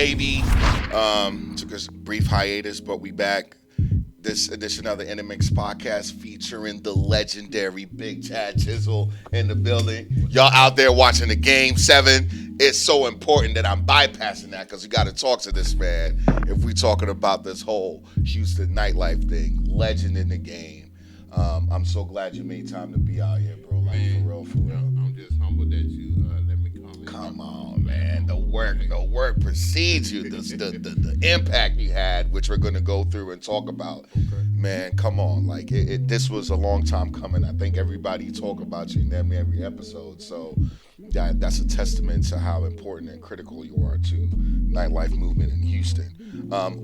maybe. Took a brief hiatus, but we back. This edition of the inDmix podcast featuring the legendary Big Chad Chizzle in the building. Y'all out there watching the Game 7. It's so important that I'm bypassing that because we got to talk to this man if we talking about this whole Houston nightlife thing. Legend in the game. I'm so glad you made time to be out here, bro. Like, man, for real, for real. I'm just humbled that you let me come. Come on, man. The work precedes you. The impact you had, which we're going to go through and talk about. Okay. Man, come on. Like, this was a long time coming. I think everybody talk about you in every episode. So that's a testament to how important and critical you are to nightlife movement in Houston.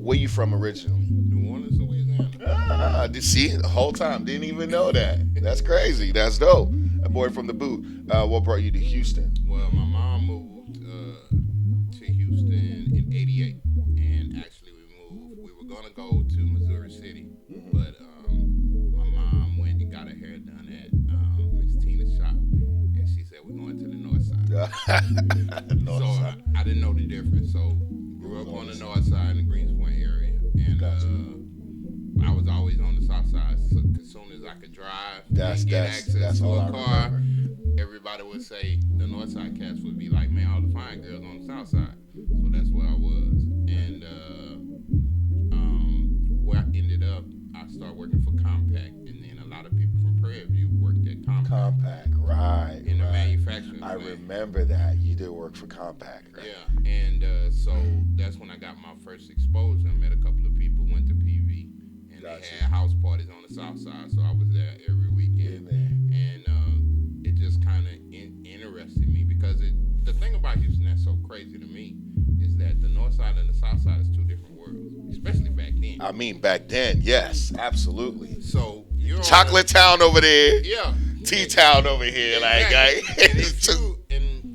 Where you from originally? New Orleans, Louisiana. See, the whole time. Didn't even know that. That's crazy. That's dope. A boy from the boot. What brought you to Houston? Well, my mom moved to Houston in '88, and actually we were gonna go to Missouri City, but my mom went and got her hair done at Miss Tina's shop, and she said we're going to the north side. So I didn't know the difference. So grew up on the north side in the Greenspoint area, and I was always on the south side. So as soon as I could drive and get access to a car, everybody would say the north side cats would be like, man, all the fine girls on the south side. So that's where I was. And where I ended up, I started working for Compact, and then a lot of people from Prairie View worked at Compact, right. In the manufacturing I plant. remember that. You did work for Compact, right? Yeah, and so that's when I got my first exposure. I met a couple of people, went to PV, and they had house parties on the south side, so I was there every weekend. And it just kind of interested me because the thing about Houston that's so crazy to me is that the north side and the south side is two different worlds, especially back then. I mean, back then, yes, absolutely. So you're Chocolate Town over there, yeah, T-Town over here, exactly.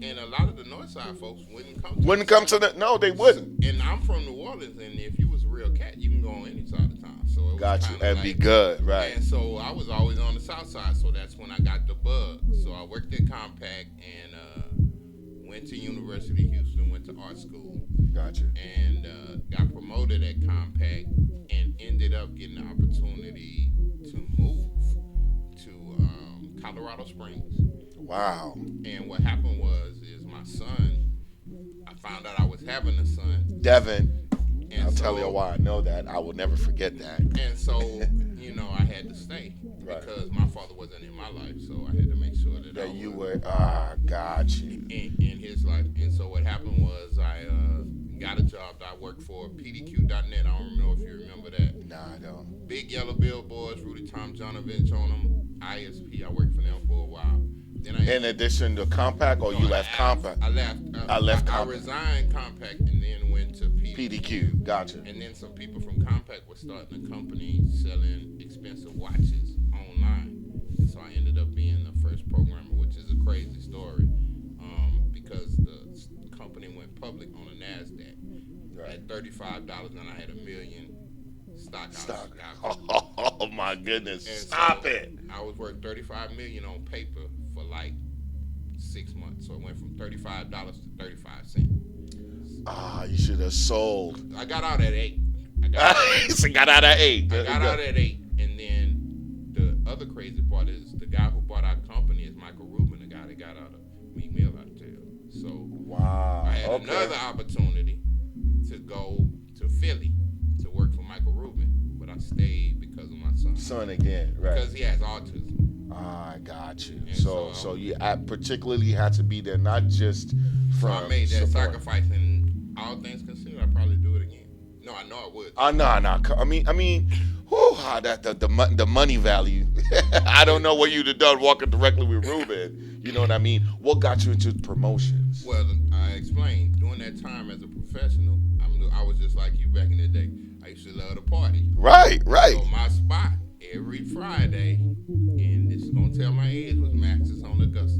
And a lot of the north side folks wouldn't come to no, they wouldn't. And I'm from New Orleans, and if you was a real cat, you can go on any side of town. So it got was you and like, be good, right? And so I was always on the south side, so that's when I got the bug. So I worked at Compact and went to University of Houston, went to art school. Gotcha. And got promoted at Compact and ended up getting the opportunity to move to Colorado Springs. Wow. And what happened is my son, I found out I was having a son. Devin. And I'll tell you why I know that. I will never forget that. And so, I had to stay because my father wasn't in my life, so I had to make sure that you were. Got you. In his life. And so what happened was I got a job that I worked for PDQ.net. I don't know if you remember that. Nah, I don't. Big yellow billboards, Rudy Tom Jonovich on them. ISP. I worked for them for a while. Then in addition to Compact, or you left Compact? I left. I left Compact. I resigned Compact and then went to PDQ. Gotcha. And then some people from Compact were starting a company selling expensive watches online. And so I ended up being the first programmer, which is a crazy story because the company went public on the NASDAQ at $35, and I had $1 million stock. Oh my goodness! And Stop so it! I was worth $35 million on paper for like 6 months, so it went from $35 to 35 cents. You should have sold. I got out at 8. I got out at 8. I got out at 8, and then the other crazy part is the guy who bought our company is Michael Rubin, the guy that got out of Meek Mill out of jail. So wow, I had another opportunity to go to Philly to work for Michael Rubin, but I stayed because of my son. Son again, right? Because he has autism. I got you. And so you particularly had to be there, not just from. So I made that sacrifice, and all things considered, I'd probably do it again. No, I know I would. No. I mean, the money value. I don't know what you'd have done walking directly with Ruben. You know what I mean? What got you into promotions? Well, I explained. During that time as a professional, I was just like you back in the day. I used to love to party. Right. So my spot every Friday, and this is gonna tell my age, was Max's on Augusta.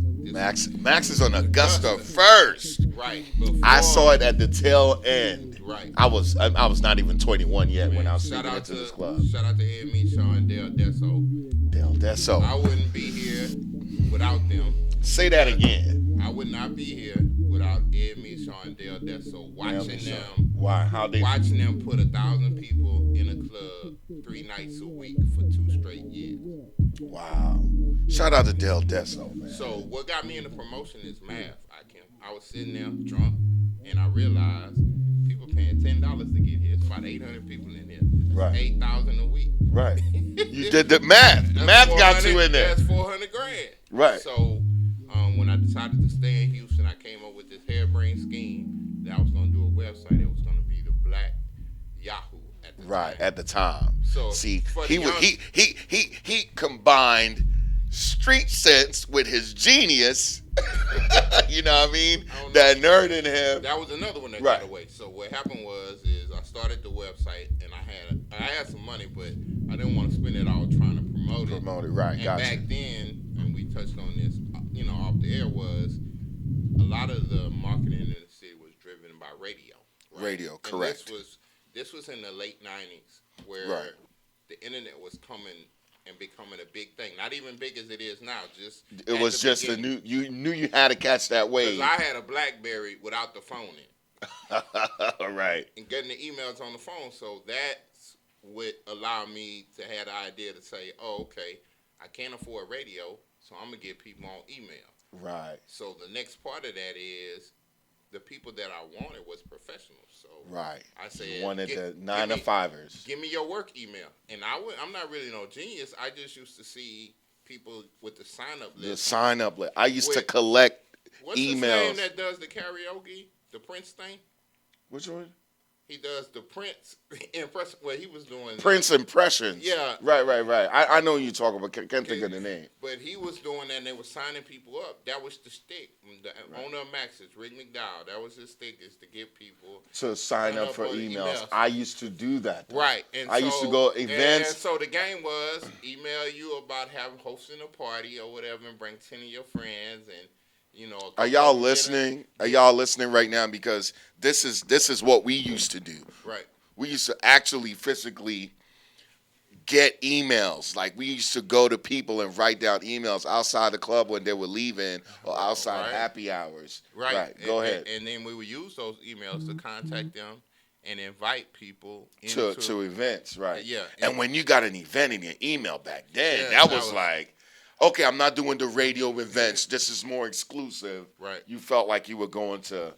Max is on Augusta first. Right. I saw it at the tail end. Right. I was not even 21 yet when I was sneaking into this club. Shout out to Ed Meeshaw and Dale Desso. Dale Desso. I wouldn't be here without them. Say that again. I would not be here without Ed Mishaw and Dale Desso Why? How they? watching them put 1,000 people in a club 3 nights a week for 2 straight years. Wow. Shout out to Dale Desso, man. So what got me into promotion is math. I was sitting there drunk, and I realized people paying $10 to get here. It's about 800 people in here. That's Right. 8,000 a week. Right. You did the math. The math got you in there. That's 400 grand. Right. So when I decided to stay in Houston, I came up with this harebrained scheme that I was going to do a website. It was going to be the Black Yahoo at the time. Right at the time. So see, he combined street sense with his genius. You know what I mean? That nerd in him. That was another one that Right. got away. So what happened was I started the website, and I had some money, but I didn't want to spend it all trying to promote it. Right? And Gotcha. back then, and we touched on this, off the air, was a lot of the marketing in the city was driven by radio. Right? Radio, And correct. This was in the late '90s, where Right. the internet was coming and becoming a big thing. Not even big as it is now. It was just a new. You knew you had to catch that wave. Because I had a BlackBerry without the phone in. Right. And getting the emails on the phone. So that's what allowed me to have the idea to say, oh, okay, I can't afford radio, so I'm going to get people on email. Right. So the next part of that is the people that I wanted was professionals. So Right. I said, You wanted the 9 to 5ers. Give me your work email. And I'm not really no genius. I just used to see people with the sign-up list. The sign up list. I used to collect What's emails. his name that does the karaoke? The Prince thing? Which one? He does the Prince impression. Well, he was doing Prince impressions. Yeah. Right. I know you talking about. Can't think of the name. But he was doing that, and they were signing people up. That was the stick. The owner of Max's, Rick McDowell, that was his stick, is to get people to sign up for emails. I used to do that. Though. Right. And I used to go events. And so the game was email you about hosting a party or whatever, and bring 10 of your friends, and Are y'all listening? Are y'all listening right now? Because this is what we used to do. Right. We used to actually physically get emails. Like we used to go to people and write down emails outside the club when they were leaving or outside happy hours. Right. Go ahead. And then we would use those emails to contact them and invite people to events. Right. Yeah. And when you got an event in your email back then, that was like, okay, I'm not doing the radio events. This is more exclusive. Right. You felt like you were going to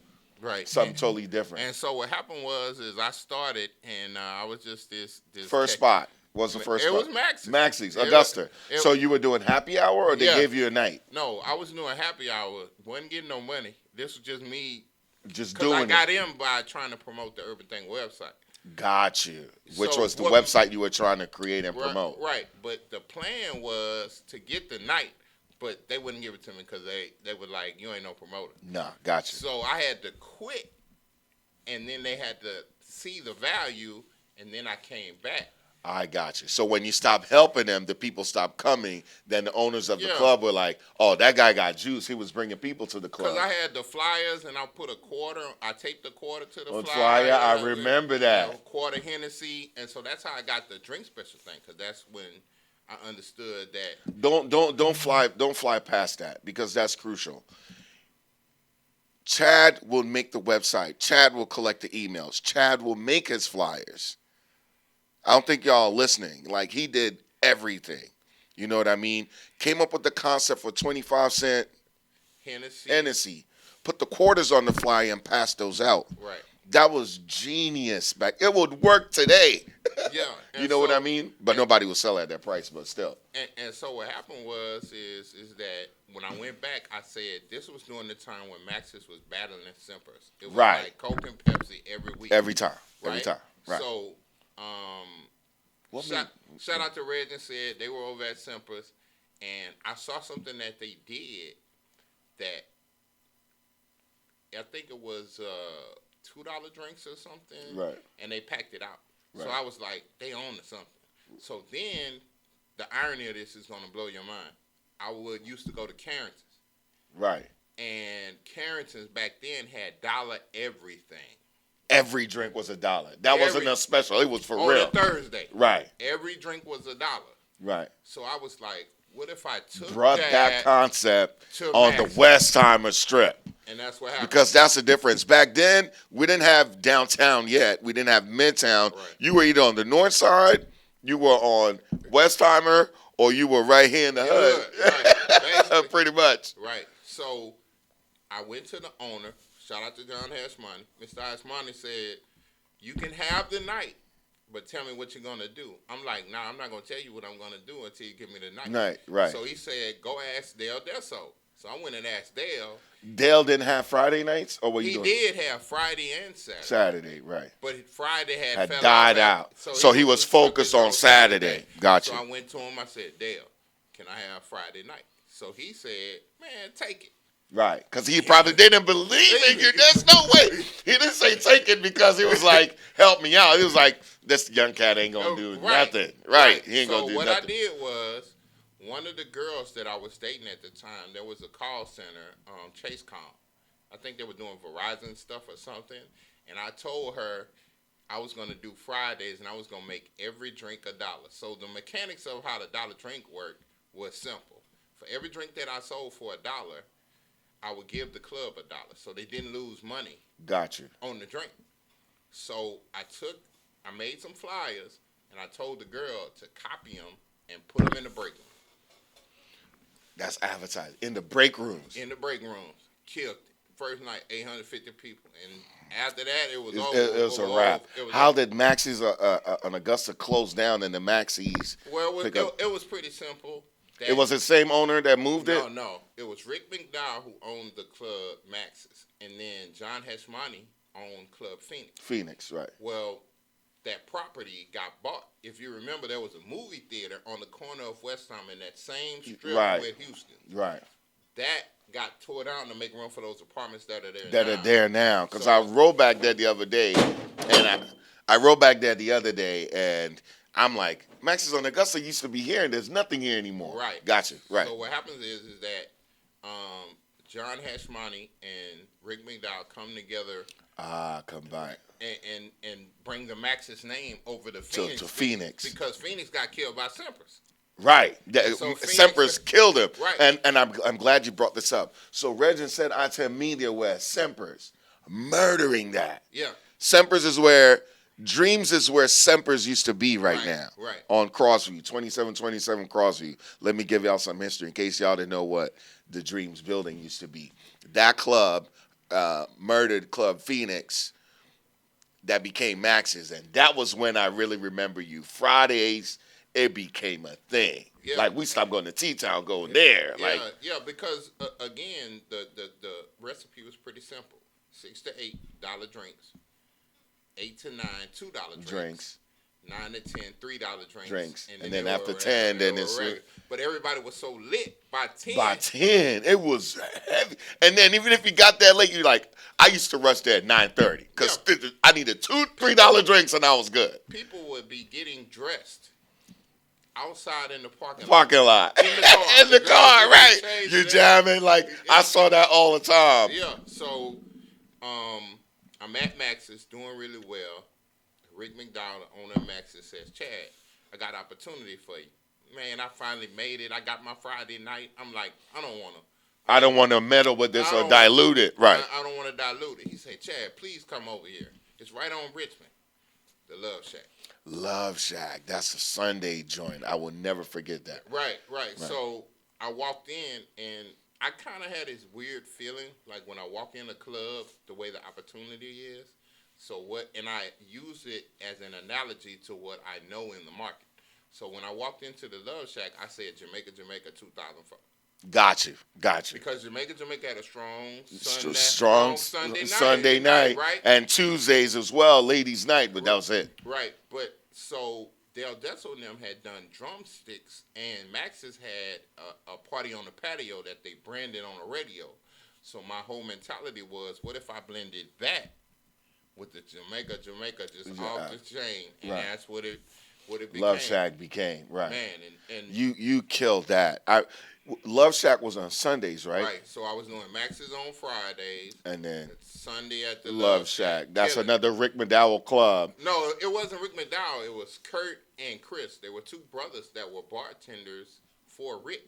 something totally different. And so what happened was I started, and I was just this first spot. Was the first spot? It was Max's. Max's, Augusta. So you were doing happy hour, or they gave you a night? No, I was doing happy hour. Wasn't getting no money. This was just me. Just doing it. I got in by trying to promote the Urban Thing website. Got you. Which was the website you were trying to create and promote. Right. But the plan was to get the night, but they wouldn't give it to me because they were like, you ain't no promoter. Nah, got you. So I had to quit, and then they had to see the value, and then I came back. I got you. So when you stopped helping them, the people stopped coming. Then the owners of the club were like, "Oh, that guy got juice. He was bringing people to the club." Because I had the flyers, and I put a quarter. I taped the quarter to the flyer. I remember that. A quarter Hennessy, and so that's how I got the drink special thing. Because that's when I understood that. Don't fly past that because that's crucial. Chad will make the website. Chad will collect the emails. Chad will make his flyers. I don't think y'all are listening. Like, he did everything. You know what I mean? Came up with the concept for 25-cent Hennessy. Put the quarters on the flyer and passed those out. Right. That was genius back. It would work today. Yeah. You know what I mean? But nobody would sell at that price, but still. And so what happened was that when I went back, I said this was during the time when Max's was battling Simpers. It was like Coke and Pepsi every week. Every time. Right? Every time. Right. So shout out to Reg and said they were over at Simpers, and I saw something that they did that I think it was $2 drinks or something. Right. And they packed it out. Right. So I was like, they own something. So then the irony of this is gonna blow your mind. I used to go to Carrington's. Right. And Carrington's back then had dollar everything. Every drink was $1. That wasn't a special. It was for real. On a Thursday. Right. Every drink was $1. Right. So I was like, what if I took brought that concept to on the Max's? Westheimer Strip. And that's what happened. Because that's the difference. Back then, we didn't have downtown yet. We didn't have Midtown. Right. You were either on the north side, you were on Westheimer, or you were right here in the hood. Right. Pretty much. Right. So I went to the owner. Shout out to John Hashmoney. Mr. Hashmoney said, you can have the night, but tell me what you're going to do. I'm like, nah, I'm not going to tell you what I'm going to do until you give me the night. Right. So he said, go ask Dale Desso. So I went and asked Dale. Dale didn't have Friday nights, or what you doing? He did have Friday and Saturday. Saturday, right. But Friday had fell died out. So he was focused on Saturday. Gotcha. So I went to him. I said, Dale, can I have Friday night? So he said, man, take it. Right, because he probably didn't believe in you. There's no way. He didn't say take it because he was like, help me out. He was like, this young cat ain't going to do nothing. Right. He ain't going to do nothing. So what I did was, one of the girls that I was dating at the time, there was a call center, ChaseCom. I think they were doing Verizon stuff or something. And I told her I was going to do Fridays and I was going to make every drink $1. So the mechanics of how the dollar drink worked was simple. For every drink that I sold for $1, I would give the club $1, so they didn't lose money. Gotcha. On the drink. So I made some flyers, and I told the girl to copy them and put them in the break room. That's advertising in the break rooms. In the break rooms, killed it. First night, 850 people, and after that, it was over. It was a wrap. How did Maxie's on Augusta close down and the Maxie's? Well, it was pretty simple. It was the same owner that moved it? No. It was Rick McDowell who owned the club Max's. And then John Hashmoney owned Club Phoenix. Phoenix, right. Well, that property got bought. If you remember, there was a movie theater on the corner of Westheimer in that same strip with Houston. Right. That got tore down to make room for those apartments that are there now. That are there now. Because I rode back there the other day, and I rode back there the other day, and I'm like, Max's on Augusta used to be here, and there's nothing here anymore. Right. Gotcha. Right. So what happens is that John Hashmoney and Rick McDowell come together. Combine. And bring the Max's name over to Phoenix. To Phoenix. Because Phoenix got killed by Semper's. Right. So Semper's killed him. Right. And I'm glad you brought this up. So Regin said I-10 Media West, Semper's murdering that. Yeah. Semper's is where Dreams is where Semper's used to be right now. Right. On Crossview, 2727 Crossview. Let me give y'all some history in case y'all didn't know what the Dreams building used to be. That club murdered Club Phoenix that became Max's, and that was when I really remember you. Fridays, it became a thing. Yeah. Like, we stopped going to T-Town, going there. Yeah, because, again, the recipe was pretty simple. $6 to $8 drinks. 8 to 9 $2 drinks. 9 to 10 $3 drinks. And then after 10, then it's... But everybody was so lit by 10. By 10. It was heavy. And then even if you got that late, you're like, I used to rush there at 9:30 because I needed $2-3 drinks and I was good. People would be getting dressed outside in the parking lot. In the car. In the car, right. You're jamming. Like, I saw that all the time. Yeah. So, I'm at Max's doing really well. Rick McDowell, the owner of Max's, says, Chad, I got opportunity for you. Man, I finally made it. I got my Friday night. I'm like, I don't want to meddle with this or dilute it. Right. I don't want to dilute it. He said, Chad, please come over here. It's right on Richmond, the Love Shack. Love Shack. That's a Sunday joint. I will never forget that. Right. So I walked in, and I kind of had this weird feeling, like when I walk in a club, the way the opportunity is. And I use it as an analogy to what I know in the market. So when I walked into the Love Shack, I said Jamaica 2004. Got you. Because Jamaica had a strong Sunday night, right? And Tuesdays as well, ladies' night, but that was it. Right, but so Dale Desso and them had done drumsticks, and Max's had a party on the patio that they branded on the radio. So my whole mentality was, what if I blended that with the Jamaica just off the chain, and that's what it became. Love Shack became, right. Man, and you killed that. Love Shack was on Sundays, right? Right. So I was doing Max's on Fridays. And then Sunday at the Love Shack. That's another Rick McDowell club. No, it wasn't Rick McDowell. It was Kurt and Chris. They were two brothers that were bartenders before Rick.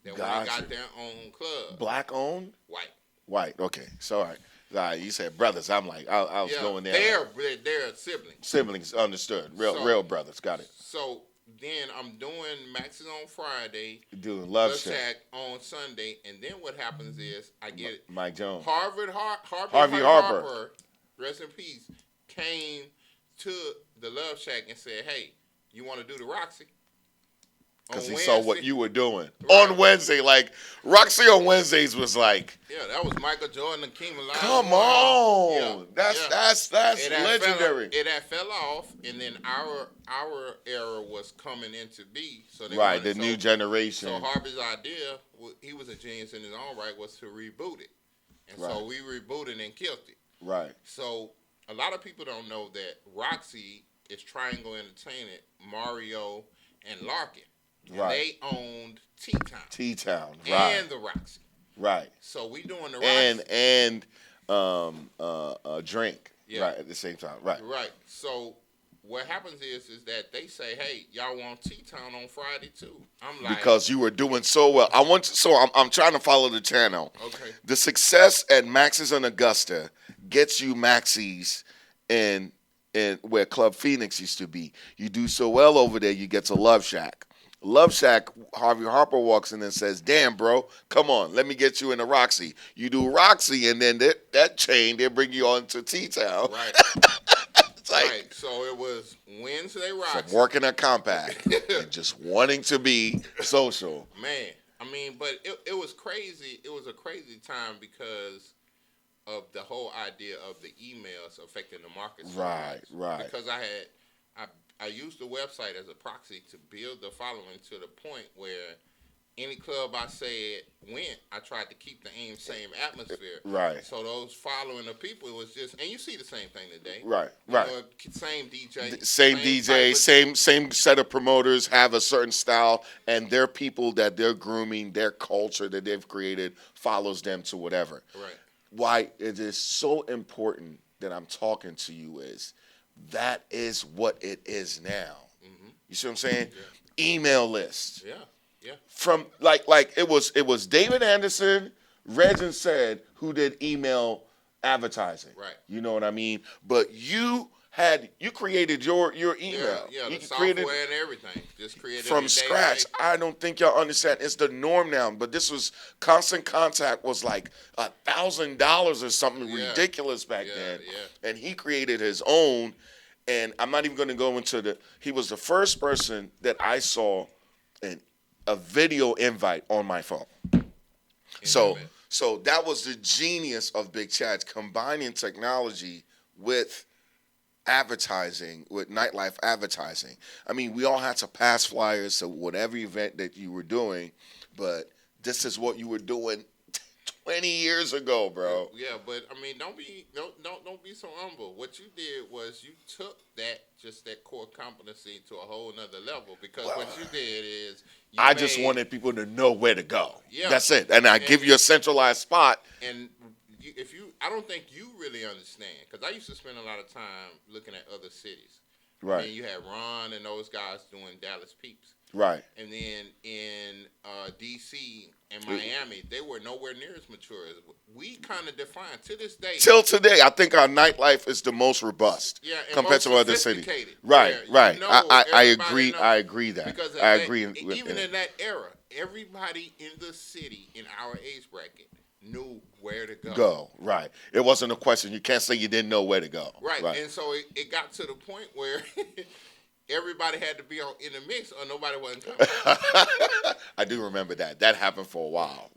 That when they Gotcha. got their own club. Black owned? White. White. Okay. So, all right. You said brothers. I'm like, I was going there. They're siblings. Siblings, understood. Real brothers. Got it. So then I'm doing Max's on Friday. Doing Love Shack Shack on Sunday, and then what happens is I get Mike Jones. Harvey Harper, rest in peace, came to the Love Shack and said, "Hey, you want to do the Roxy?" Because he saw what you were doing right. on Wednesday. Like Roxy on Wednesdays was like, yeah, that was Michael Jordan and King Malachi. Come on, yeah. That's legendary. It had fell off, and then our era was coming into be. So they right, the new generation. So Harvey's idea, he was a genius in his own right, was to reboot it, and so we rebooted and killed it. Right. So a lot of people don't know that Roxy is Triangle Entertainment, Mario, and Larkin. And right. They owned T-Town. T-Town, right. And the Roxy. Right. So we doing the Roxy. And drink. Yeah. Right, at the same time. Right. Right. So what happens is that they say, hey, y'all want T-Town on Friday too. I'm like, because you were doing so well. I'm trying to follow the channel. Okay. The success at Max's in Augusta gets you Maxie's in where Club Phoenix used to be. You do so well over there, you get to Love Shack. Love Shack, Harvey Harper walks in and says, damn, bro, come on, let me get you in the Roxy. You do Roxy, and then that chain, they bring you on to T-Town. Right. It's like, right. So it was Wednesday Roxy. From working at Compact and just wanting to be social. Man, I mean, but it was crazy. It was a crazy time because of the whole idea of the emails affecting the market. Right. Because I used the website as a proxy to build the following to the point where any club I said went, I tried to keep the same atmosphere. Right. So those following the people, it was just, and you see the same thing today. Right. You know, same DJ. Same DJ, same set of promoters have a certain style, and their people that they're grooming, their culture that they've created follows them to whatever. Right. Why it is so important that I'm talking to you is that is what it is now. Mm-hmm. You see what I'm saying? Yeah. Email list. Yeah. From like it was David Anderson, Reg and Said who did email advertising. Right. You know what I mean? But you created your email. Yeah, you the software and everything. Just created from scratch. I don't think y'all understand. It's the norm now. But this was Constant Contact was like $1,000 or something ridiculous back then. Yeah. And he created his own. And I'm not even going to go into he was the first person that I saw a video invite on my phone. So that was the genius of Big Chats, combining technology with advertising, with nightlife advertising. I mean, we all had to pass flyers to whatever event that you were doing, but this is what you were doing 20 years ago, bro. Yeah, but I mean, don't be so humble. What you did was you took that core competency to a whole nother level, because what you did is I just wanted people to know where to go. Yeah, that's it. And I give you a centralized spot. And I don't think you really understand, because I used to spend a lot of time looking at other cities. Right. And you had Ron and those guys doing Dallas Peeps. Right. And then in D.C. and Miami, they were nowhere near as mature as we kind of define to this day. Till today, I think our nightlife is the most robust compared to other cities. Right. I agree. I agree that. Because I agree. Even in that era, everybody in the city in our age bracket knew where to go. Right. It wasn't a question. You can't say you didn't know where to go. Right. And so it got to the point where everybody had to be on inDmix or nobody wasn't coming. I do remember that. That happened for a while.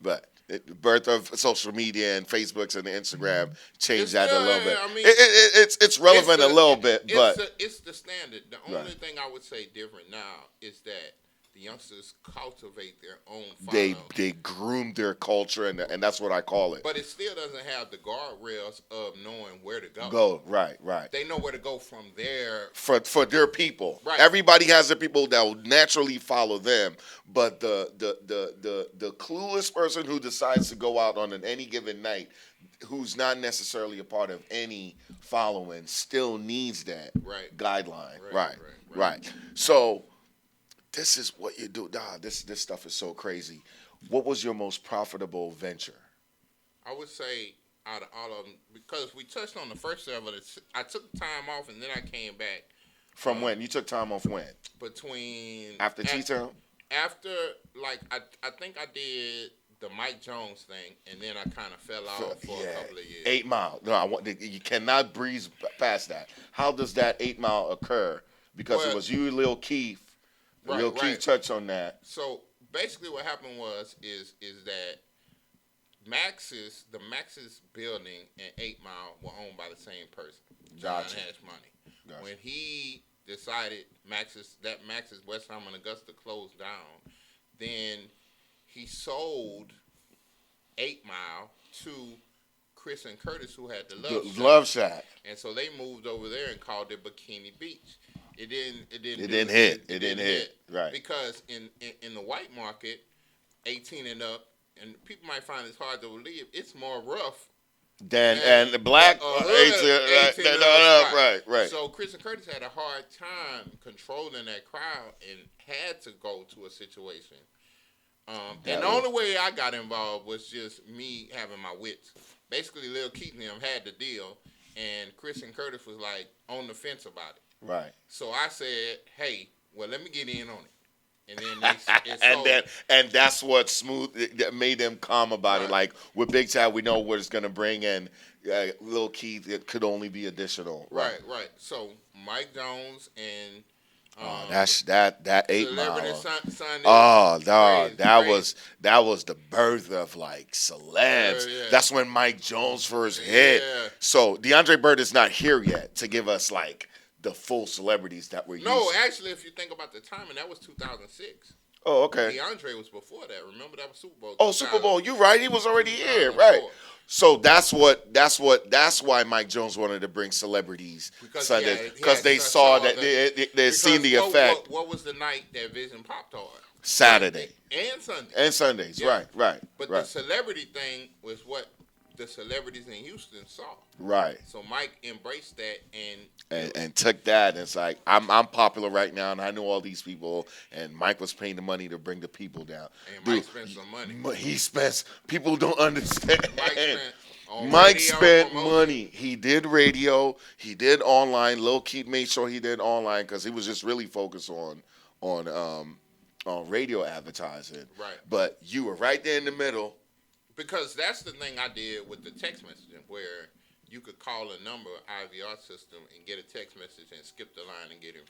But the birth of social media and Facebooks and Instagram changed that a little bit. I mean, it's relevant a little bit, but it's the standard. The only thing I would say different now is that the youngsters cultivate their own following. They groom their culture, and that's what I call it. But it still doesn't have the guardrails of knowing where to go. Right. They know where to go from there. For their people. Right. Everybody has their people that will naturally follow them. But the clueless person who decides to go out on any given night, who's not necessarily a part of any following, still needs that guideline. Right. So this is what you do. Nah, this stuff is so crazy. What was your most profitable venture? I would say out of all of them, because we touched on the first several, I took time off and then I came back. From when? You took time off when? Between After T-Town? After, like, I think I did the Mike Jones thing, and then I kind of fell off for a couple of years. 8 Mile. No, you cannot breeze past that. How does that 8 Mile occur? Because it was you, Lil Keith. Lil Keith touched on that. So basically, what happened is that the Max's building and 8 Mile were owned by the same person, John Hash Money. Gotcha. When he decided Max's Westheimer and Augusta closed down, then he sold 8 Mile to Chris and Curtis, who had the Love Shack. And so they moved over there and called it Bikini Beach. It didn't hit. Right. Because in the white market, 18 and up, and people might find this hard to believe, it's more rough and the black 18 and up. Right. So Chris and Curtis had a hard time controlling that crowd and had to go to a situation. And the only way I got involved was just me having my wits. Basically, Lil Keith and them had the deal, and Chris and Curtis was like on the fence about it. Right. So I said, "Hey, well, let me get in on it." And then and that's what that made them calm about it. Like with Big Tab, we know what it's gonna bring, and Lil Keith, it could only be additional. Right. So Mike Jones and that's that 8 Mile. That was the birth of like celebs. Yeah. That's when Mike Jones first hit. Yeah. So DeAndre Bird is not here yet to give us like the full celebrities that we're using. No, actually, if you think about the timing, that was 2006. Oh, okay. DeAndre was before that. Remember, that was Super Bowl. Oh, Super Bowl. You're right. He was already here. Right. So that's why Mike Jones wanted to bring celebrities Sunday, because they saw that they seen the effect. What was the night that Vision popped hard? Saturday and Sunday. And Sundays. Yeah. Right. But the celebrity thing was what the celebrities in Houston saw. Right. So Mike embraced that and took that. And it's like, I'm popular right now, and I know all these people. And Mike was paying the money to bring the people down. And Mike spent some money. He spent. People don't understand. Mike spent money. He did radio. He did online. Lil Keith made sure he did online because he was just really focused on radio advertising. Right. But you were right there in the middle. Because that's the thing I did with the text messaging, where you could call a number, IVR system, and get a text message and skip the line and get it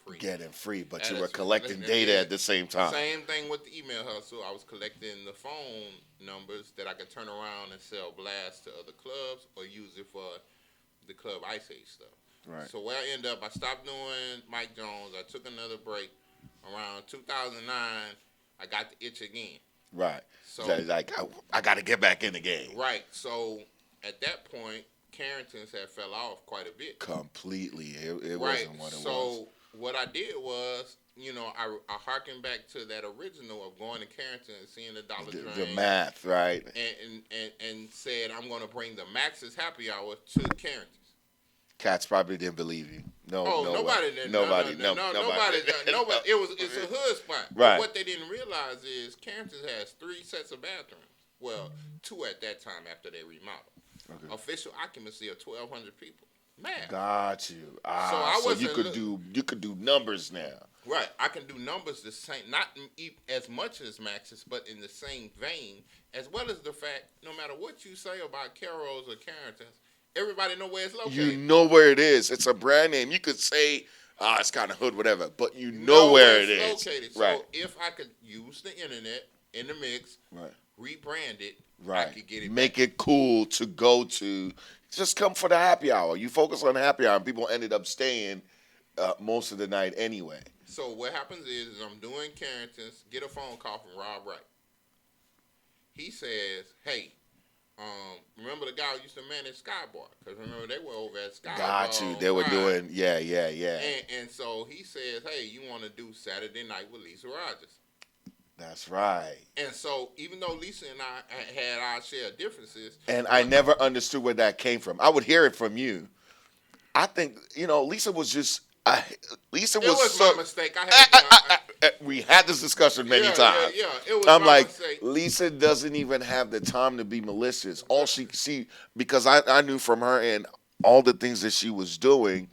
free. But you were collecting data at the same time. Same thing with the email hustle. I was collecting the phone numbers that I could turn around and sell blasts to other clubs or use it for the Club Ice Age stuff. Right. So where I ended up, I stopped doing Mike Jones. I took another break. Around 2009, I got the itch again. Right. So like I got to get back in the game. Right. So at that point, Carrington's had fell off quite a bit. Completely. It wasn't what it was. So what I did was, I harkened back to that original of going to Carrington and seeing the Dollar Train. The math, right. And said, I'm going to bring the Max's Happy Hour to Carrington's. Cats probably didn't believe you. Nobody did. Nobody. It's a hood spot. Right. But what they didn't realize is Carrington has 3 sets of bathrooms. Well, 2 at that time after they remodeled. Okay. Official occupancy of 1,200 people. Man. Got you. So you could do numbers now. Right. I can do numbers the same, not as much as Max's, but in the same vein, as well as the fact, no matter what you say about Carol's or Carrington's, everybody know where it's located. You know where it is. It's a brand name. You could say, it's kind of hood, whatever, but you know where it is. Located. Right. So if I could use the internet in the mix, right, rebrand it, right, I could get it make it cool to go to. Just come for the happy hour. You focus on the happy hour, and people ended up staying most of the night anyway. So what happens is I'm doing Carrington's, get a phone call from Rob Wright. He says, hey, remember the guy who used to manage Skybar? Because remember, they were over at Skybar. Got you. They were doing, yeah. And so he says, hey, you want to do Saturday night with Lisa Rogers? That's right. And so even though Lisa and I had our share of differences. And I never understood where that came from. I would hear it from you. I think, Lisa was just I, Lisa It was was so. my mistake. I had We had this discussion many yeah, times. yeah, yeah. It was I'm my like, mistake. Lisa doesn't even have the time to be malicious. All she because I knew from her and all the things that she was doing,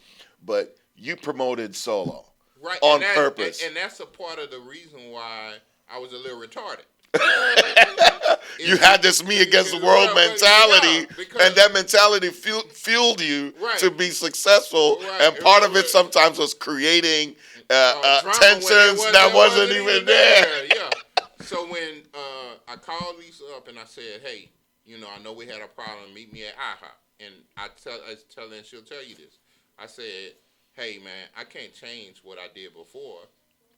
but you promoted solo Right, on purpose. and that's a part of the reason why I was a little retarded. You had this me against the world mentality, and that mentality fueled you right, to be successful. right, And part of it right. sometimes was creating Drama tensions that wasn't even there. Yeah. So when I called Lisa up and I said, "Hey, I know we had a problem. Meet me at IHOP." And I tell her, and she'll tell you this. I said, "Hey, man, I can't change what I did before.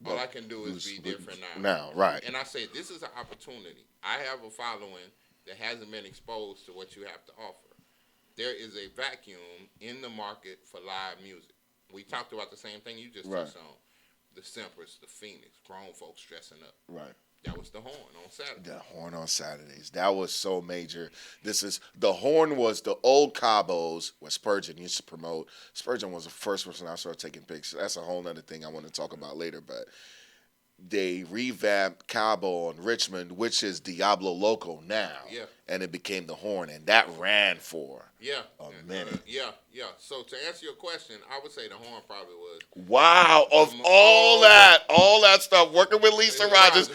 All I can do is be different now." Now, right. And I said, "This is an opportunity. I have a following that hasn't been exposed to what you have to offer. There is a vacuum in the market for live music. We talked about the same thing you just touched on. The Simpers, the Phoenix, grown folks dressing up. Right. That was the horn on Saturday. The horn on Saturdays. That was so major. The horn was the old Cabos where Spurgeon used to promote. Spurgeon was the first person I started taking pictures. That's a whole other thing I want to talk about later, but they revamped Cabo in Richmond, which is Diablo Loco now. Yeah. And it became the horn, and that ran for a minute. Yeah. So to answer your question, I would say the horn probably was. Wow, of all that stuff, working with Lisa Rogers,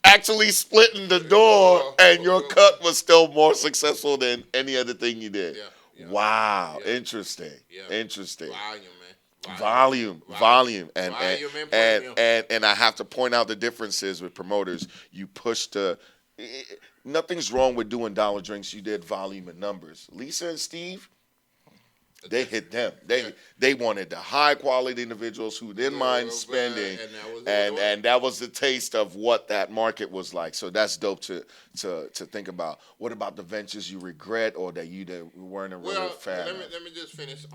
actually splitting the door, and your cut was still more successful than any other thing you did. Yeah. Wow, Yeah. interesting. Volume, man. Volume, and I have to point out the differences with promoters. You push nothing's wrong with doing dollar drinks. You did volume and numbers. Lisa and Steve, they hit them. They wanted the high quality individuals who didn't mind spending, and that was the taste of what that market was like. So that's dope to think about. What about the ventures you regret or that you weren't a real fan? Let me just finish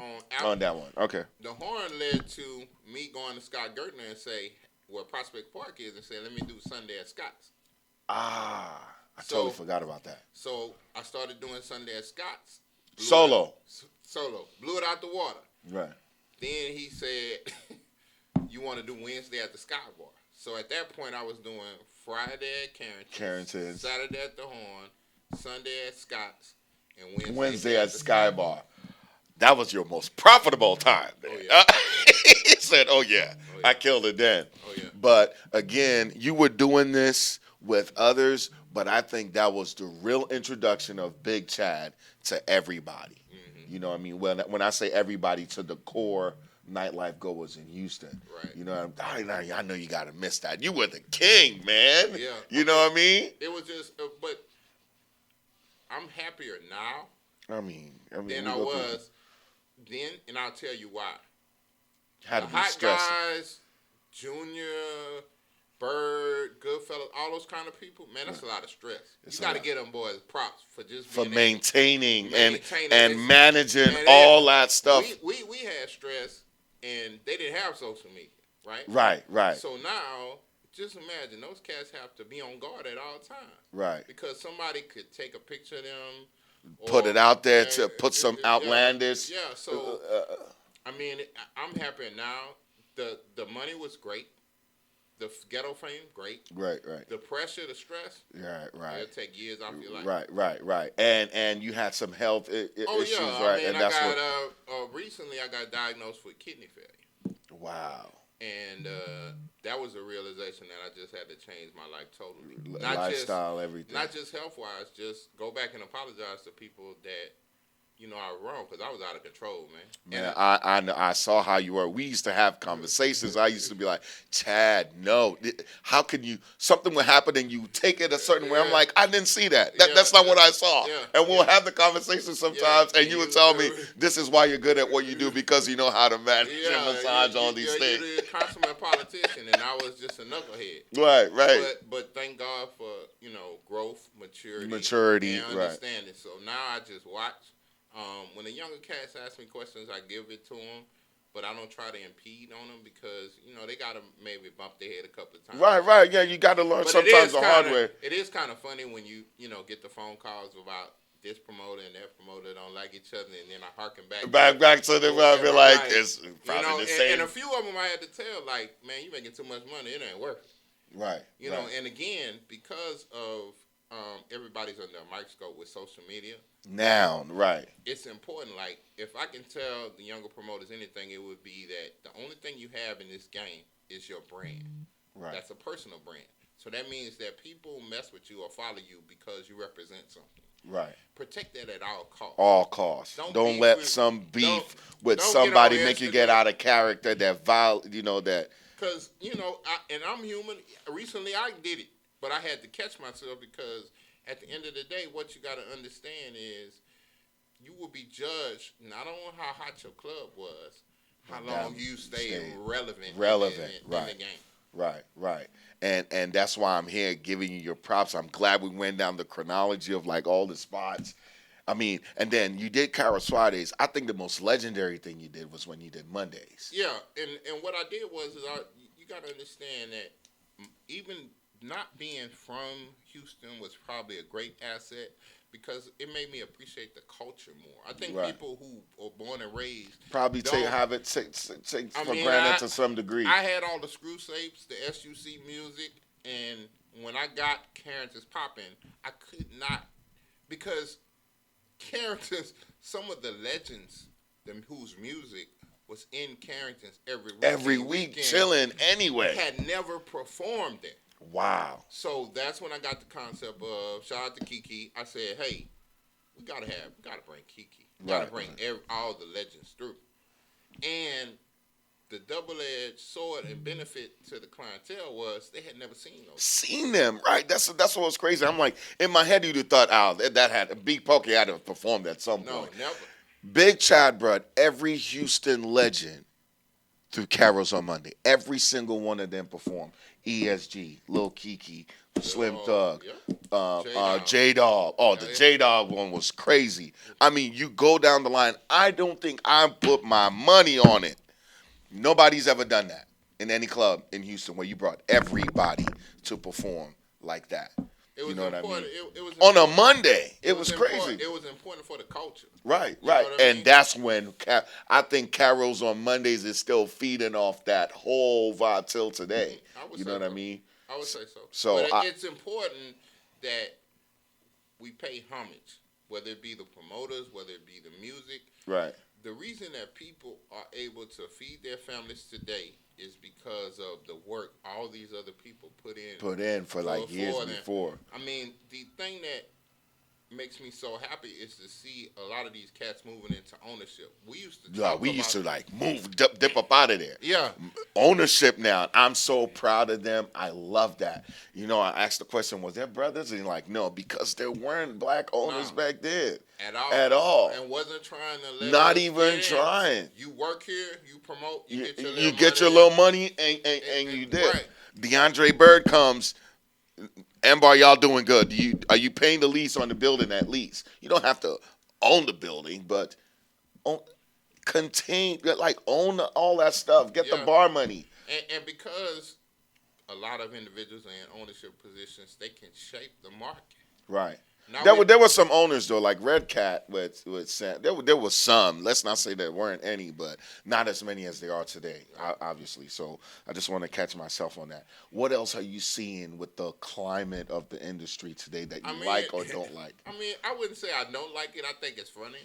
on that one. Okay. The horn led to me going to Scott Gertner and say where Prospect Park is and say, let me do Sunday at Scott's. I totally forgot about that. So I started doing Sunday at Scott's. Solo. Blew it out the water. Right. Then he said, you want to do Wednesday at the Sky Bar. So at that point, I was doing Friday at Carrington's, Saturday at the Horn, Sunday at Scott's, and Wednesday at Sky Bar. That was your most profitable time. Oh, yeah. He said, oh, yeah, I killed it then. Oh, yeah. But, again, you were doing this with others, but I think that was the real introduction of Big Chad to everybody. Mm-hmm. You know what I mean? When I say everybody, to the core nightlife goers in Houston. Right. You know, I know you got to miss that. You were the king, man. Yeah. You know what I mean? It was just, but I'm happier now. Than I was then, and I'll tell you why. Had to the be hot stressing. guys, Junior, Bird, Goodfellas, all those kind of people, man, that's a lot of stress. You got to get them boys props for just being maintaining and managing all that stuff. We had stress, and they didn't have social media, right? Right. So now, just imagine those cats have to be on guard at all times. Right. Because somebody could take a picture of them. Put it out there to put some outlandish. Yeah, so, I'm happy now. The money was great. The ghetto fame, great. Right. The pressure, the stress. Right. It'll take years off your life. Right. And you had some health issues, right? And that's recently I got diagnosed with kidney failure. Wow. And that was a realization that I just had to change my life totally. Lifestyle, everything. Not just health-wise, just go back and apologize to people that, I was wrong because I was out of control, man. Man, I saw how you were. We used to have conversations. I used to be like, Chad, no. How can you, something would happen and you take it a certain way. I'm like, I didn't see that. That's not what I saw. And we'll have the conversation sometimes and you would tell me, this is why you're good at what you do because you know how to manage and massage all these things. You're a consummate politician and I was just a knucklehead. Right. But thank God for, growth, maturity and understanding. So now I just watch. When the younger cats ask me questions, I give it to them, but I don't try to impede on them because, they got to maybe bump their head a couple of times. Right. Yeah, you got to learn sometimes the hard way. It is kind of funny when you get the phone calls about this promoter and that promoter don't like each other, and then I harken back back to the I feel like it's probably the same. And a few of them I had to tell, like, man, you making too much money, it ain't worth it. Right. You know, and again, because of everybody's under a microscope with social media. Now, right. It's important. Like, if I can tell the younger promoters anything, it would be that the only thing you have in this game is your brand. Right. That's a personal brand. So that means that people mess with you or follow you because you represent something. Right. Protect that at all costs. All costs. Don't let some beef with somebody make you get out of character that that. Because, and I'm human. Recently I did it, but I had to catch myself because at the end of the day, what you got to understand is you will be judged not on how hot your club was, how long you stayed relevant in the game. Right. And that's why I'm here giving you your props. I'm glad we went down the chronology of like all the spots. I mean, and then you did Carol's Fridays. I think the most legendary thing you did was when you did Mondays. Yeah, and what I did was you got to understand that even not being from Houston was probably a great asset because it made me appreciate the culture more. I think people who are born and raised probably take for granted to some degree. I had all the screw tapes, the SUC music, and when I got Carrington's popping, I could not because Carrington's some of the legends whose music was in Carrington's every week chilling anyway. Had never performed there. Wow. So that's when I got the concept of shout out to Kiki. I said, hey, we gotta bring Kiki. We gotta bring all the legends through. And the double-edged sword and benefit to the clientele was they had never seen those. Seen them, right? That's what was crazy. I'm like, in my head, you'd have thought, that had Big Pokey had to have performed at some point. No, never. Big Chad brought every Houston legend through Carol's on Monday. Every single one of them performed. ESG, Lil Kiki, Slim Thug, J-Dog. Oh, the J-Dog one was crazy. I mean, you go down the line. I don't think I put my money on it. Nobody's ever done that in any club in Houston where you brought everybody to perform like that. You know what I mean? It was on a Monday. It was crazy. It was important for the culture. Right. And that's when I think Carol's on Mondays is still feeding off that whole vibe till today. You know what I mean? I would say so. But it's important that we pay homage, whether it be the promoters, whether it be the music. Right. The reason that people are able to feed their families today is because of the work all these other people put in for like years before. I mean, the thing that makes me so happy is to see a lot of these cats moving into ownership. We used to like move, dip up out of there. Yeah. Ownership now. I'm so proud of them. I love that. I asked the question, was there brothers? And like, no, because there weren't black owners back then. At all. And wasn't trying to let not even trying. You work here, you promote, you get your little money and you did. Right. DeAndre Bird comes. Ambar, y'all doing good. Are you paying the lease on the building at least? You don't have to own the building, but own all that stuff. Get the bar money. And because a lot of individuals are in ownership positions, they can shape the market. Right. There were some owners though, like Red Cat with Sam. There was some. Let's not say there weren't any, but not as many as there are today, obviously. So I just want to catch myself on that. What else are you seeing with the climate of the industry today that you like or don't like? I mean, I wouldn't say I don't like it. I think it's funny.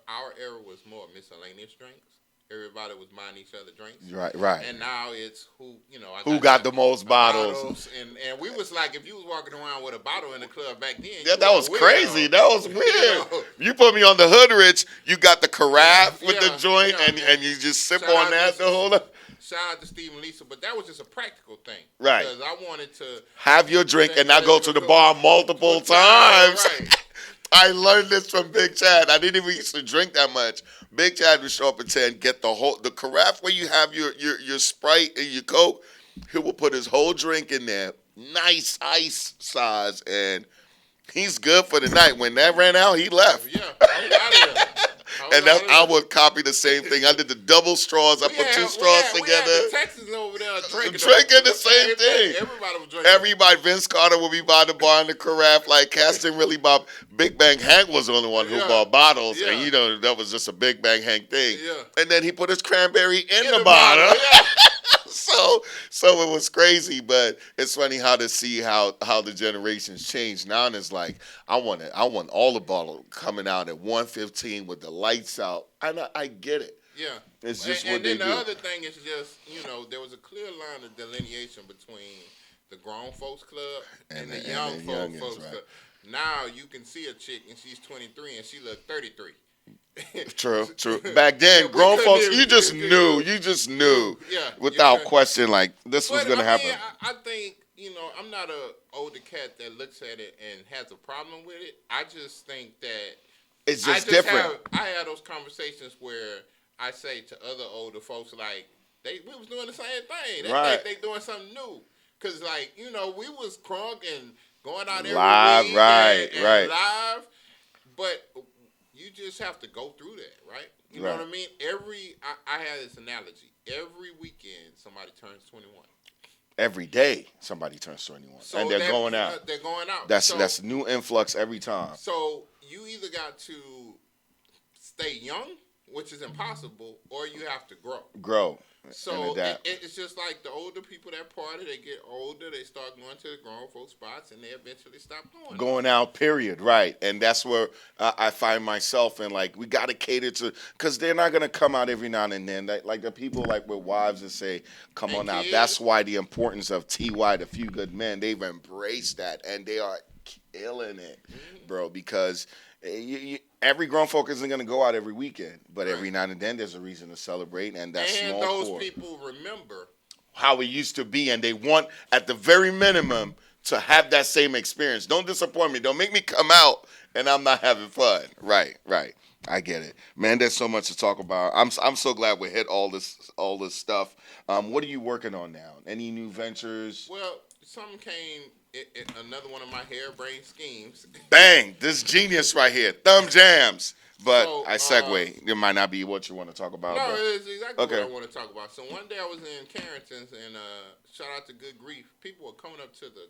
Our era was more miscellaneous drinks. Everybody was buying each other drinks. Right. And now it's who got the most bottles. And we was like, if you was walking around with a bottle in the club back then. Yeah, that was crazy. That was weird. You put me on the hood rich, you got the carafe with the joint, and you just sip on that the whole time. Shout out to Steve and Lisa, but that was just a practical thing. Right. Because I wanted to have your drink and not go to the bar multiple times. Right. I learned this from Big Chad. I didn't even used to drink that much. Big Chad would show up at 10, get the carafe where you have your Sprite and your Coke. He will put his whole drink in there, nice ice size, and he's good for the night. When that ran out, he left. Yeah, I'm out of there. And I would copy the same thing. I did the double straws. I put two straws together. We had the Texans over there drinking the same thing. Everybody was drinking. Everybody, Vince Carter would be by the bar in the carafe. Like, Cass didn't really buy. Big Bang Hank was the only one who bought bottles. Yeah. And, that was just a Big Bang Hank thing. Yeah. And then he put his cranberry in the bottle. Yeah. So it was crazy, but it's funny how to see how the generations change. Now it's like I want all the bottle coming out at 1:15 with the lights out. I get it. Yeah, it's just what and they then do. The other thing is just there was a clear line of delineation between the grown folks club and the young folks club. Now you can see a chick and she's 23 and she look 33. True. Back then, grown folks, you just knew, without question, like this was gonna happen. I think I'm not a older cat that looks at it and has a problem with it. I just think that it's just different. I had those conversations where I say to other older folks like we was doing the same thing. They think they doing something new because we was crunk and going out every live, week right, live, but. You just have to go through that, right? You know what I mean? I had this analogy. Every weekend, somebody turns 21. Every day, somebody turns 21. So and they're going out. They're going out. That's new influx every time. So you either got to stay young, which is impossible, or you have to grow. So it's just like the older people that party, they get older, they start going to the grown folk spots, and they eventually stop going out. Period, right? And that's where I find myself, and like we got to cater to, because they're not gonna come out every now and then. Like the people like with wives that say, "Come on out." That's why the importance of TY, the Few Good Men, they've embraced that, and they are killing it, bro. Because every grown folk isn't going to go out every weekend, but every now and then there's a reason to celebrate, and that's small. And those people remember how it used to be, and they want, at the very minimum, to have that same experience. Don't disappoint me. Don't make me come out and I'm not having fun. Right. I get it, man. There's so much to talk about. I'm so glad we hit all this stuff. What are you working on now? Any new ventures? Well, something came. Another one of my harebrained schemes. Bang! This genius right here, thumbjamz. But I segue. It might not be what you want to talk about. No, it's exactly what I want to talk about. So one day I was in Carrington's, and shout out to Good Grief. People were coming up to the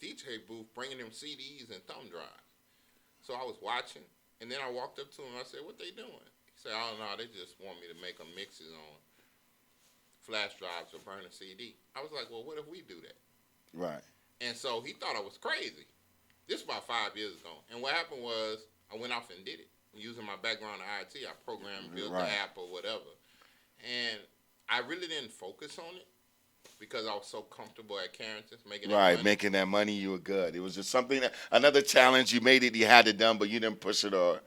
DJ booth, bringing them CDs and thumb drives. So I was watching, and then I walked up to him. I said, "What they doing?" He said, "Oh no, they just want me to make them mixes on flash drives or burn a CD." I was like, "Well, what if we do that?" Right. And so he thought I was crazy. This was about 5 years ago. And what happened was I went off and did it. Using my background in IT, I programmed, built the app or whatever. And I really didn't focus on it because I was so comfortable at Carrington's making that money. Making that money, you were good. It was just something, another challenge. You made it, you had it done, but you didn't push it or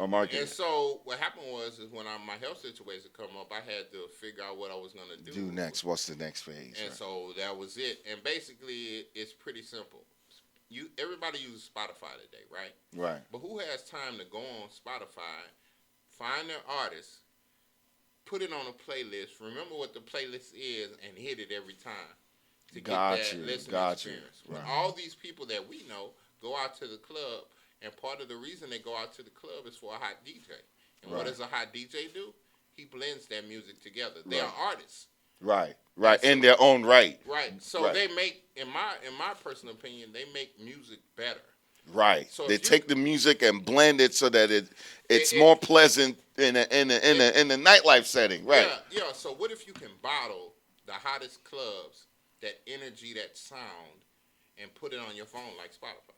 market it. And so what happened was when my health situation come up, I had to figure out what I was going to do. Next. What's the next phase? And so that was it. And basically, it's pretty simple. Everybody uses Spotify today, right? Right. But who has time to go on Spotify, find their artist, put it on a playlist, remember what the playlist is, and hit it every time to get that listening experience. Right. When all these people that we know go out to the club, and part of the reason they go out to the club is for a hot DJ. And what does a hot DJ do? He blends that music together. They are artists. Right. In their own right. Right. So they make, in my personal opinion, they make music better. Right. So they take the music and blend it so that it's more pleasant in a nightlife setting. Right. Yeah. So what if you can bottle the hottest clubs, that energy, that sound, and put it on your phone like Spotify?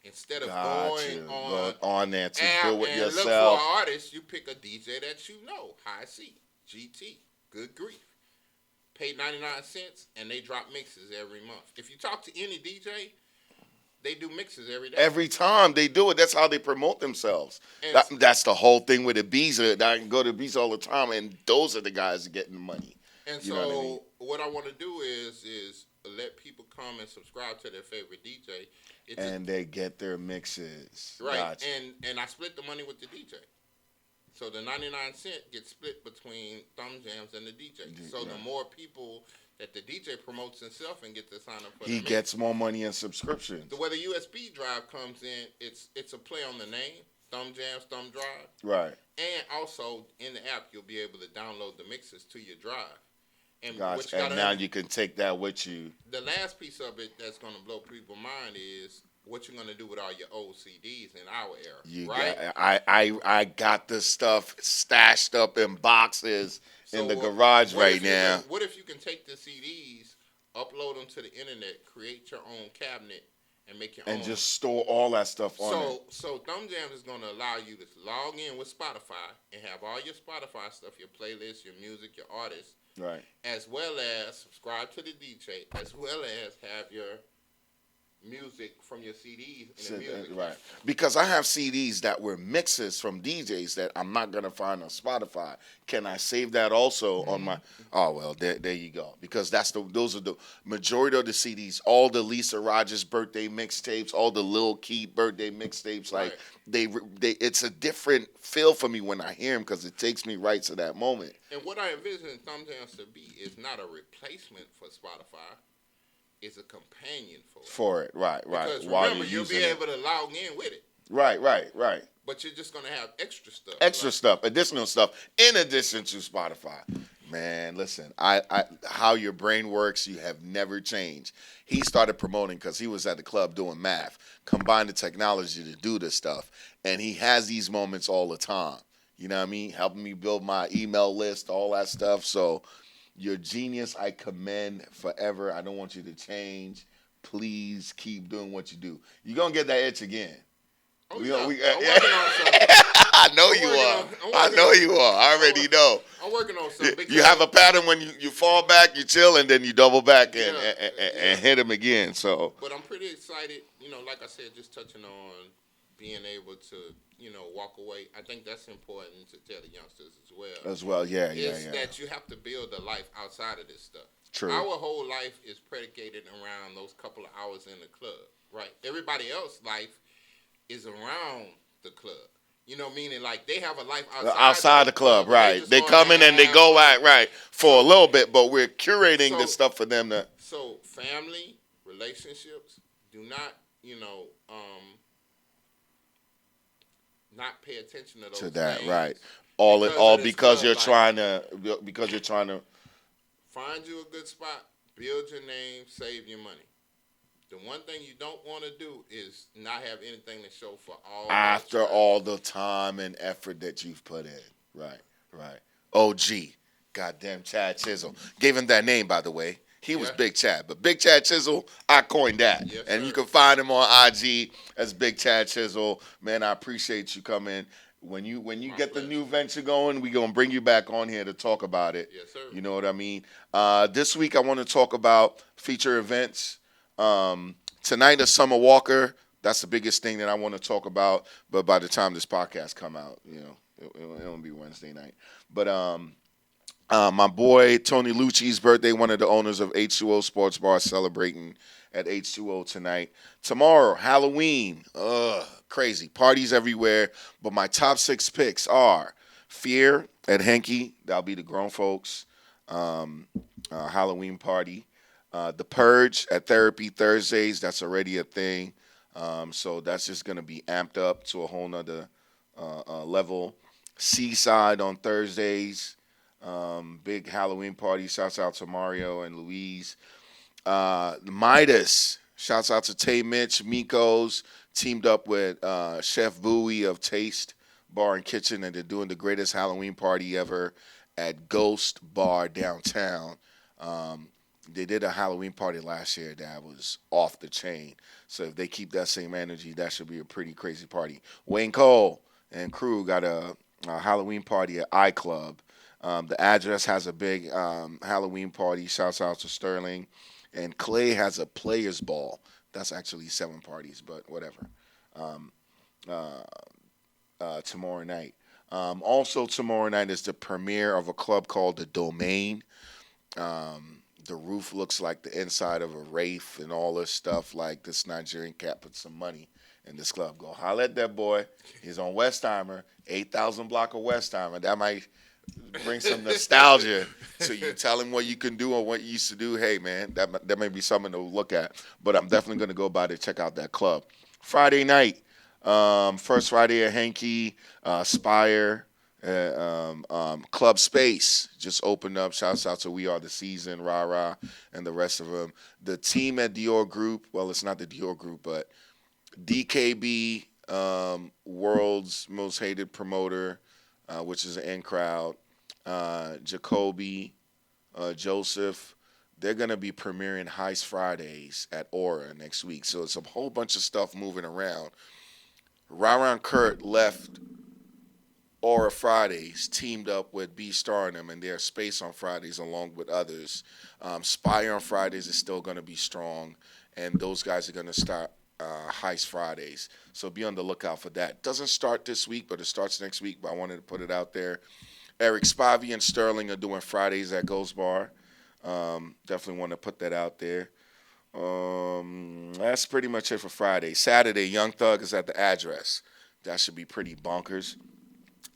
Instead of going on there to do it yourself. Look for an artist, you pick a DJ that you know. High C, GT, Good Grief. Pay 99 cents, and they drop mixes every month. If you talk to any DJ, they do mixes every day. Every time they do it. That's how they promote themselves. That's the whole thing with the bees. I can go to bees all the time, and those are the guys that getting the money. And so what I want to do is let people come and subscribe to their favorite DJ. They get their mixes. Right. Gotcha. And I split the money with the DJ. So the 99 cent gets split between thumbjamz and the DJ. So the more people that the DJ promotes himself and get to sign up for he gets more money in subscriptions. The way the USB drive comes in, it's a play on the name. thumbjamz, thumb drive. Right. And also in the app, you'll be able to download the mixes to your drive. And Gosh, what you and gotta now you can take that with you. the last piece of it that's gonna blow people's mind is what you're gonna do with all your old CDs in our era, You right? got, I got this stuff stashed up in boxes in the garage right now. What if you can take the CDs, upload them to the internet, create your own cabinet, and make your own. And just store all that stuff on it. So thumbjamz is gonna allow you to log in with Spotify and have all your Spotify stuff, your playlists, your music, your artists, Right. as well as subscribe to the DJ, as well as have your music from your CDs in the music. Right. Because I have CDs that were mixes from DJs that I'm not going to find on Spotify. Can I save that also on my... Oh, well, there you go. Because those are the majority of the CDs. All the Lisa Rogers birthday mixtapes, all the Lil Keith birthday mixtapes. Like, they it's a different feel for me when I hear them because it takes me right to that moment. And what I envision thumbjamz to be is not a replacement for Spotify. It's a companion for it. Right. Because While remember, you'll be able to log in with it. Right. But you're just going to have extra stuff. Additional stuff, in addition to Spotify. Man, listen, I how your brain works, you have never changed. He started promoting because he was at the club doing math, combined the technology to do this stuff. And he has these moments all the time. You know what I mean? Helping me build my email list, all that stuff. So you're genius. I commend forever. I don't want you to change. Please keep doing what you do. You're going to get that itch again. I'm working on something. I know you are. I already know. I'm working on something. You have a pattern when you fall back, you chill, and then you double back and hit him again. So. But I'm pretty excited. Like I said, just touching on being able to, walk away. I think that's important to tell the youngsters as well. Yeah. That you have to build a life outside of this stuff. True. Our whole life is predicated around those couple of hours in the club, right? Everybody else's life is around the club. Meaning like they have a life outside the club, right? They come in and they go out, right, for a little bit, but we're curating the stuff for them to. So family, relationships, do not, not pay attention to those to that, things, right? All because you're like, trying to find you a good spot, build your name, save your money. The one thing you don't want to do is not have anything to show for after all the time and effort that you've put in. Right. OG, goddamn Chad Chizzle. Gave him that name, by the way. He was Big Chad, but Big Chad Chizzle, I coined that. Yes, and sir. You can find him on IG as Big Chad Chizzle. Man, I appreciate you coming. When you get the new venture going, we're going to bring you back on here to talk about it. Yes, sir. You know what I mean? This week I want to talk about feature events. Tonight is Summer Walker. That's the biggest thing that I want to talk about. But by the time this podcast come out, it'll be Wednesday night. But my boy Tony Lucci's birthday, one of the owners of H2O Sports Bar, celebrating at H2O tonight. Tomorrow, Halloween. Crazy. Parties everywhere. But my top 6 picks are Fear at Henke. That'll be the grown folks. Halloween party. The Purge at Therapy Thursdays. That's already a thing. So that's just going to be amped up to a whole nother level. Seaside on Thursdays. Big Halloween party. Shouts out to Mario and Louise. Midas. Shouts out to Tay Mitch, Miko's. Teamed up with Chef Bowie of Taste Bar and Kitchen, and they're doing the greatest Halloween party ever at Ghost Bar downtown. They did a Halloween party last year that was off the chain. So if they keep that same energy, that should be a pretty crazy party. Wayne Cole and crew got a Halloween party at iClub. The address has a big Halloween party. Shouts out to Sterling. And Clay has a players ball. That's actually 7 parties, but whatever. Tomorrow night. Also tomorrow night is the premiere of a club called The Domain. The roof looks like the inside of a Wraith and all this stuff. Like this Nigerian cat put some money in this club. Go holler at that boy. He's on Westheimer, 8,000 block of Westheimer. That might bring some nostalgia to you. Tell him what you can do or what you used to do. Hey, man, that may be something to look at. But I'm definitely going to go by to check out that club. Friday night, First Friday at Hanky, Spire, Club Space just opened up. Shouts out to We Are the Season, Rah Rah, and the rest of them. The team at Dior Group, well, it's not the Dior Group, but DKB, world's most hated promoter, which is an in crowd. Jacoby, Joseph. They're gonna be premiering Heist Fridays at Aura next week. So it's a whole bunch of stuff moving around. Ryan Kurt left Aura Fridays, teamed up with B Star and them, and their Space on Fridays along with others. Spire on Fridays is still going to be strong, and those guys are going to start Heist Fridays. So be on the lookout for that. Doesn't start this week, but it starts next week. But I wanted to put it out there. Eric Spivey and Sterling are doing Fridays at Ghost Bar. Definitely want to put that out there. That's pretty much it for Friday. Saturday, Young Thug is at the Address. That should be pretty bonkers.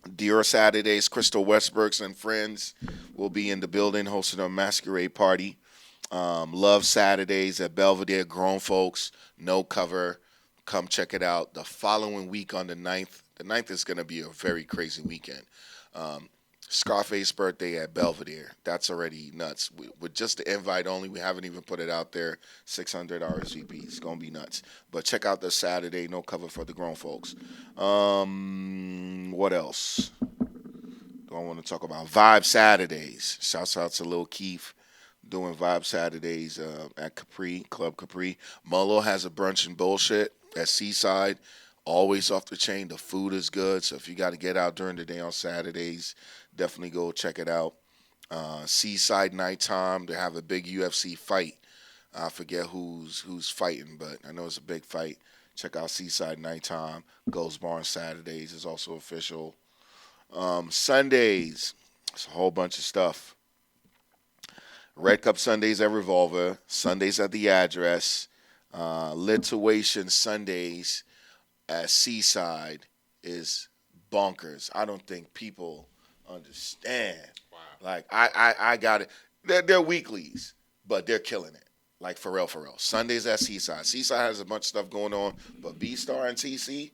Dior Saturdays, Crystal Westbrooks and friends will be in the building hosting a masquerade party. Love Saturdays at Belvedere, grown folks, no cover. Come check it out. The following week on the ninth is going to be a very crazy weekend. Scarface birthday at Belvedere. That's already nuts. With just the invite only, we haven't even put it out there. 600 RSVP. It's going to be nuts. But check out the Saturday, no cover for the grown folks. What else do I want to talk about? Vibe Saturdays. Shouts out to Lil Keith doing Vibe Saturdays at Capri, Club Capri. Mullo has a brunch and bullshit at Seaside. Always off the chain. The food is good. So if you got to get out during the day on Saturdays, definitely go check it out. Seaside Nighttime. They have a big UFC fight. I forget who's fighting, but I know it's a big fight. Check out Seaside Nighttime. Ghost Bar on Saturdays is also official. Sundays. It's a whole bunch of stuff. Red Cup Sundays at Revolver. Sundays at the Address. Lituation Sundays at Seaside is bonkers. I don't think people understand. Wow. Like I got it. They're weeklies, but they're killing it. Like for real, for real. Sundays at Seaside. Seaside has a bunch of stuff going on, but B Star and TC,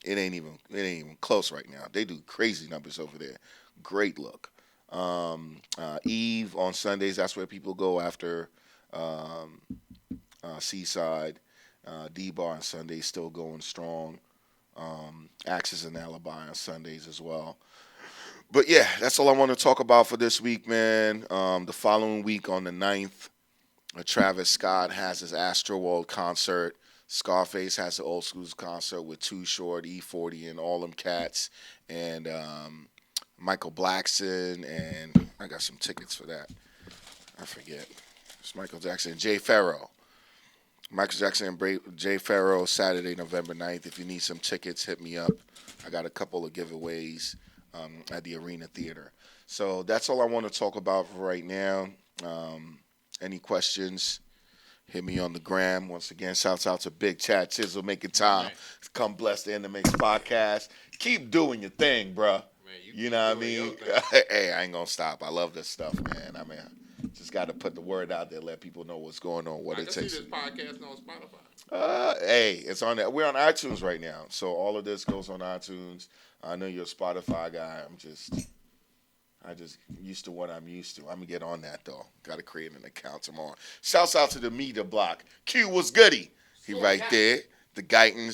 it ain't even close right now. They do crazy numbers over there. Great look. Eve on Sundays. That's where people go after Seaside. D-Bar on Sundays still going strong. Axis and Alibi on Sundays as well. But yeah, that's all I want to talk about for this week, man. The following week on the 9th, Travis Scott has his Astroworld concert. Scarface has the Old Schools concert with Too Short, E40, and all them cats. And Michael Blackson, and I got some tickets for that. I forget. It's Michael Jackson and Jay Farrow. Michael Jackson and Jay Farrow, Saturday, November 9th. If you need some tickets, hit me up. I got a couple of giveaways at the Arena Theater. So that's all I want to talk about for right now. Any questions, hit me on the gram. Once again, shouts out to Big Chat Chizzle making time to come bless the inDmix podcast. Keep doing your thing, bruh. Man, You know what I mean? Hey, I ain't going to stop. I love this stuff, man. I mean, just got to put the word out there, let people know what's going on, what I it can takes. see this podcast on Spotify. Hey, it's on there. We're on iTunes right now, so all of this goes on iTunes. I know you're a Spotify guy. I just used to what I'm used to. I'm gonna get on that though. Got to create an account tomorrow. Shouts out to the media block. Q was goody. He right there. The Guytons.